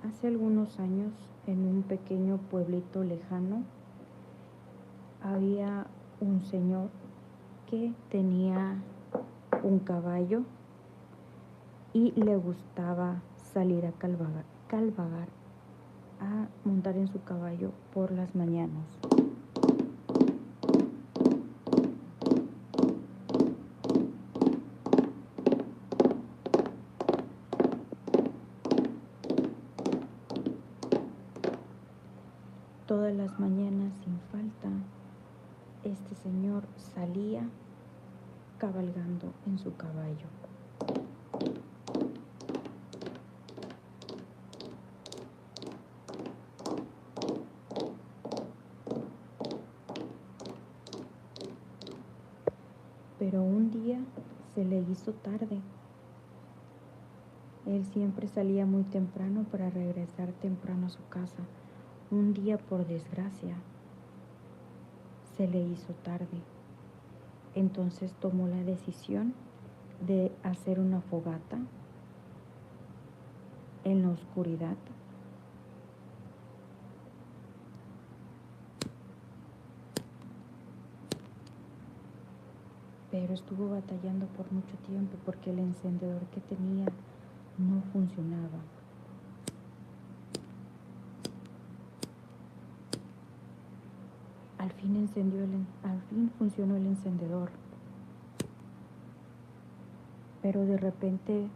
Hace algunos años, en un pequeño pueblito lejano, había un señor que tenía un caballo y le gustaba salir a calvagar, a montar en su caballo por las mañanas. Todas las mañanas, sin falta, este señor salía cabalgando en su caballo. Pero un día se le hizo tarde. Él siempre salía muy temprano para regresar temprano a su casa. Un día, por desgracia, se le hizo tarde. Entonces tomó la decisión de hacer una fogata en la oscuridad. Pero estuvo batallando por mucho tiempo porque el encendedor que tenía no funcionaba. Al fin funcionó el encendedor. Pero de repente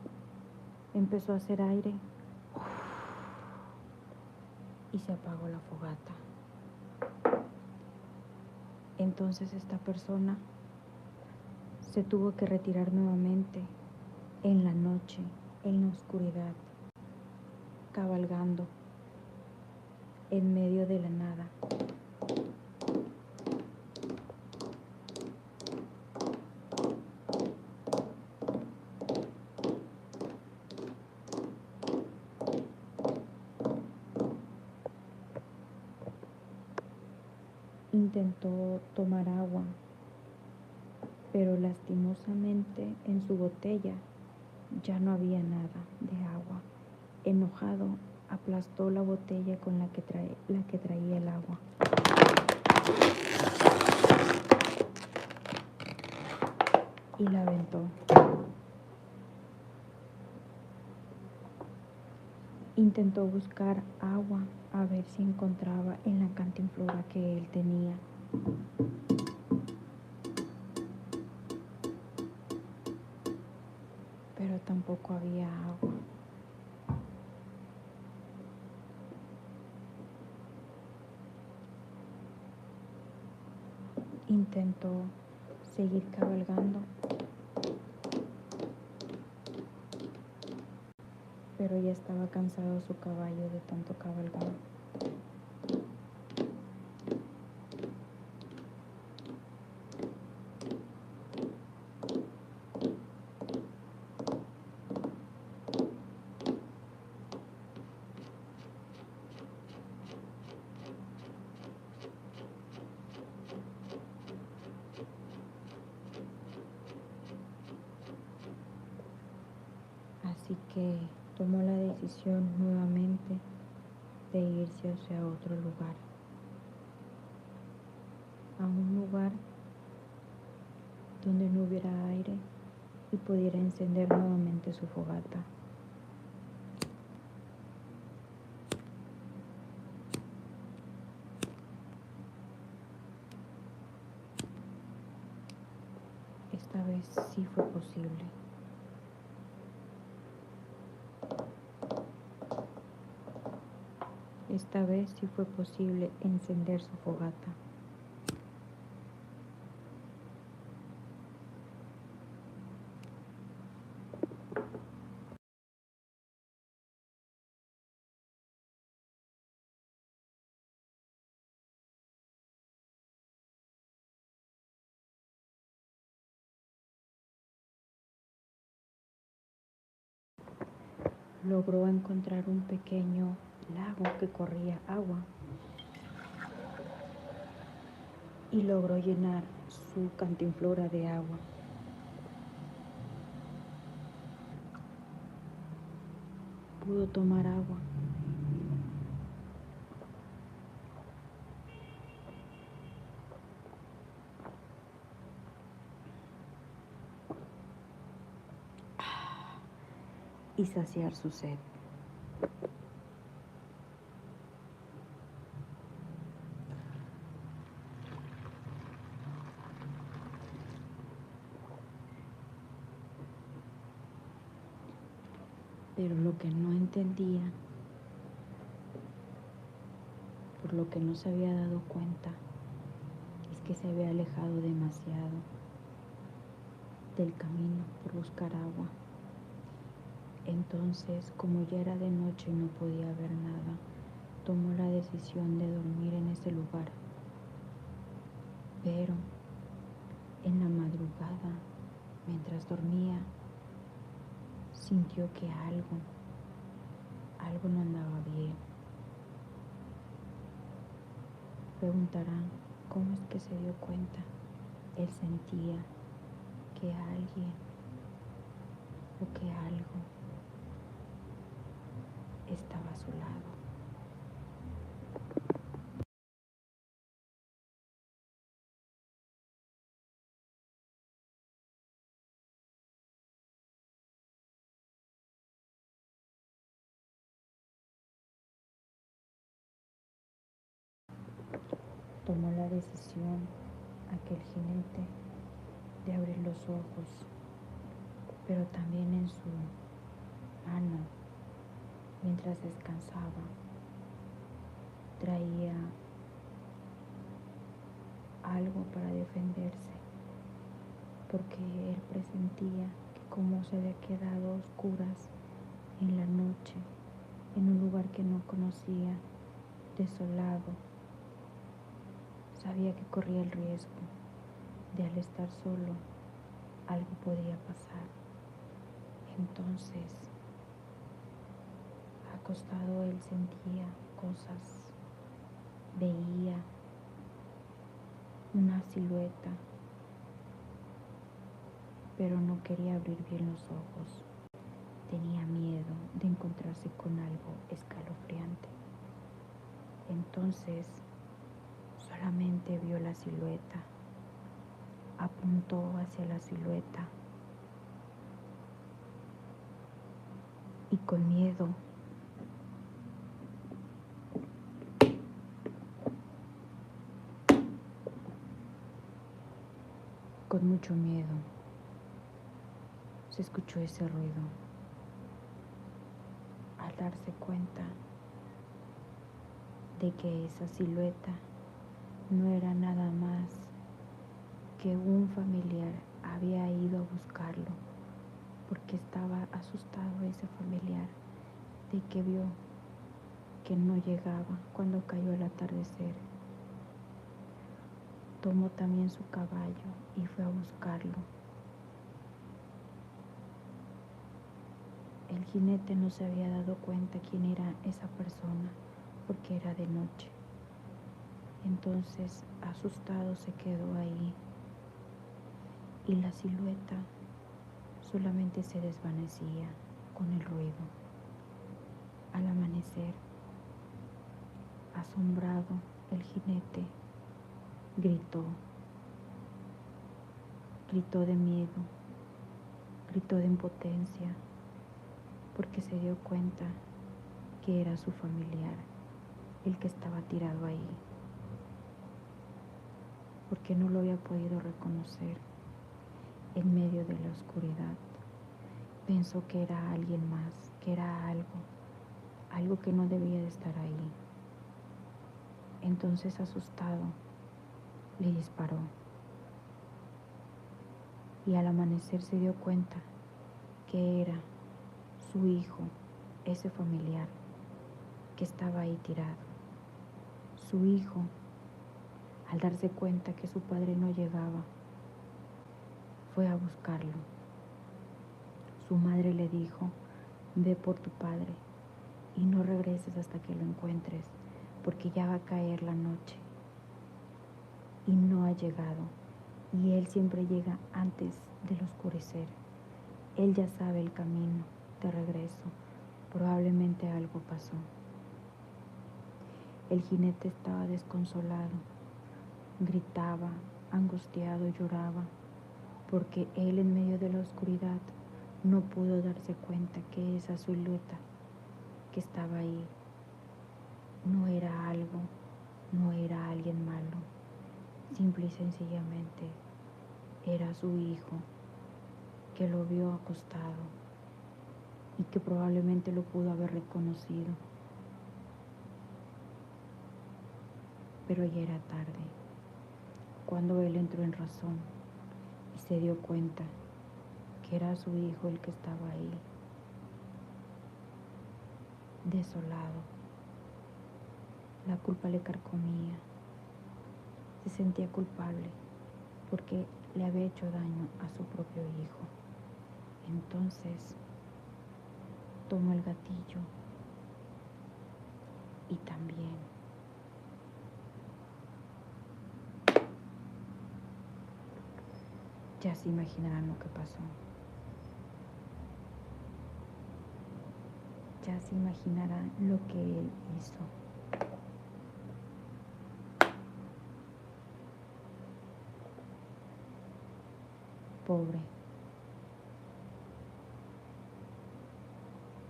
empezó a hacer aire y se apagó la fogata. Entonces esta persona se tuvo que retirar nuevamente en la noche, en la oscuridad, cabalgando en medio de la nada. Intentó tomar agua, pero lastimosamente en su botella ya no había nada de agua. Enojado, aplastó la botella con la que traía el agua. Y la aventó. Intentó buscar agua a ver si encontraba en la cantinflora que él tenía. Pero tampoco había agua. Intentó seguir cabalgando, pero ya estaba cansado su caballo de tanto cabalgar. Así que tomó la decisión nuevamente de irse hacia otro lugar, a un lugar donde no hubiera aire y pudiera encender nuevamente su fogata. Esta vez sí fue posible. Esta vez sí fue posible encender su fogata. Logró encontrar un pequeño lago que corría agua y logró llenar su cantinflora de agua. Pudo tomar agua saciar su sed. Pero lo que no entendía, por lo que no se había dado cuenta, es que se había alejado demasiado del camino por buscar agua. Entonces, como ya era de noche y no podía ver nada, tomó la decisión de dormir en ese lugar. Pero en la madrugada, mientras dormía, sintió que algo no andaba bien. Preguntarán cómo es que se dio cuenta. Él sentía que alguien o que algo estaba a su lado. Tomó la decisión, aquel jinete, de abrir los ojos, pero también en su mano, mientras descansaba, traía algo para defenderse, porque él presentía que como se había quedado a oscuras en la noche, en un lugar que no conocía, desolado, sabía que corría el riesgo de, al estar solo, algo podía pasar. Entonces, acostado, él sentía cosas, veía una silueta, pero no quería abrir bien los ojos. Tenía miedo de encontrarse con algo escalofriante. Entonces, solamente vio la silueta, apuntó hacia la silueta y con miedo con mucho miedo se escuchó ese ruido. Al darse cuenta de que esa silueta no era nada más que un familiar había ido a buscarlo, porque estaba asustado ese familiar de que vio que no llegaba cuando cayó el atardecer. Tomó también su caballo y fue a buscarlo. El jinete no se había dado cuenta quién era esa persona porque era de noche. Entonces, asustado, se quedó ahí y la silueta solamente se desvanecía con el ruido. Al amanecer, asombrado, el jinete gritó de miedo, gritó de impotencia, porque se dio cuenta que era su familiar el que estaba tirado ahí, porque no lo había podido reconocer en medio de la oscuridad. Pensó que era alguien más, que era algo que no debía de estar ahí. Entonces, asustado, le disparó y al amanecer se dio cuenta que era su hijo, ese familiar que estaba ahí tirado. Su hijo, al darse cuenta que su padre no llegaba, fue a buscarlo. Su madre le dijo: ve por tu padre y no regreses hasta que lo encuentres, porque ya va a caer la noche. Y no ha llegado, y él siempre llega antes del oscurecer. Él ya sabe el camino de regreso. Probablemente algo pasó. El jinete estaba desconsolado, gritaba, angustiado, lloraba, porque él en medio de la oscuridad No pudo darse cuenta que esa silueta que estaba ahí no era algo, no era alguien malo, simple y sencillamente era su hijo, que lo vio acostado y que probablemente lo pudo haber reconocido. Pero ya era tarde, cuando él entró en razón y se dio cuenta que era su hijo el que estaba ahí, desolado. La culpa le carcomía, se sentía culpable porque le había hecho daño a su propio hijo. Entonces tomó el gatillo y también ya se imaginarán lo que pasó. Ya se imaginarán lo que él hizo. Pobre.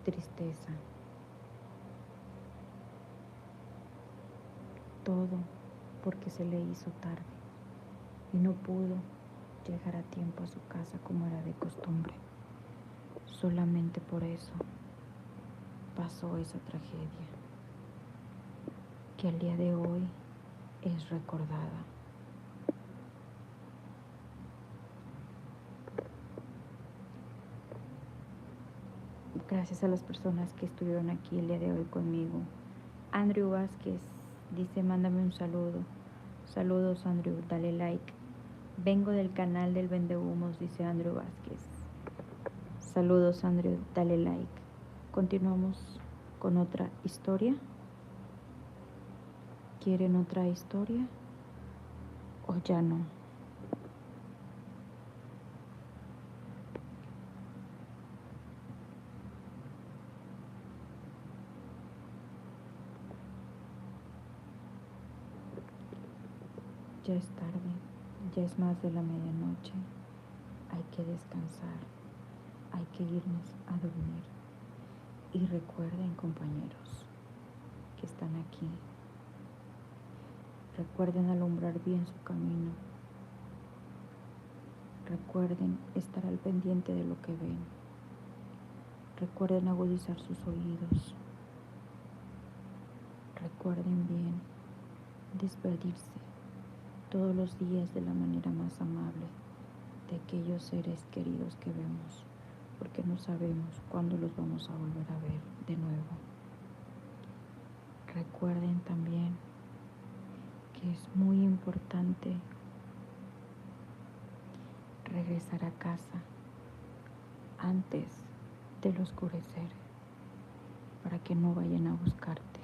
Tristeza. Todo porque se le hizo tarde y no pudo llegar a tiempo a su casa como era de costumbre. Solamente por eso pasó esa tragedia, que al día de hoy es recordada. Gracias a las personas que estuvieron aquí el día de hoy conmigo. Andrew Vázquez dice: mándame un saludo. Saludos, Andrew, dale like. Vengo del canal del Vendehumos, dice Andrew Vázquez. Saludos, Andrew, dale like. Continuamos con otra historia. ¿Quieren otra historia o ya no? Ya es tarde, ya es más de la medianoche. Hay que descansar, hay que irnos a dormir. Y recuerden, compañeros, que están aquí. Recuerden alumbrar bien su camino. Recuerden estar al pendiente de lo que ven. Recuerden agudizar sus oídos. Recuerden bien despedirse todos los días de la manera más amable de aquellos seres queridos que vemos, porque no sabemos cuándo los vamos a volver a ver de nuevo. Recuerden también que es muy importante regresar a casa antes del oscurecer, para que no vayan a buscarte.